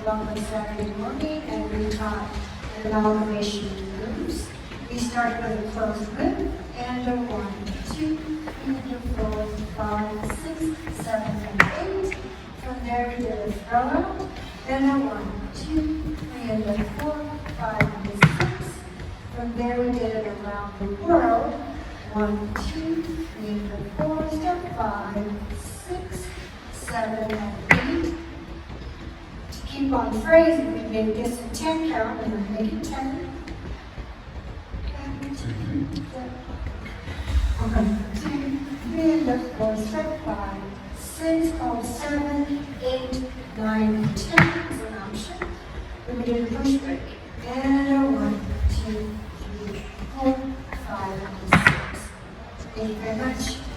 along on Saturday morning, and we taught amalgamation groups. We start with a closed grip, and a 1, 2, 3, 4, 5, 6, 7, and 8. From there we did a throw out, then a 1, 2, 3, and a 4, 5, and 6. From there we did it around the world. 1, 2, 3, and 4, step 5, 6, 7, and 8. To keep on phrasing, we made this a 10 count, and then make it 10. 1, 2, 3, and 4, step 5, 6, 7, 8, 9, and 10 is an option. Then we did a push break. And a 1, 2, 3, 4, 5, and 6. Thank you very much.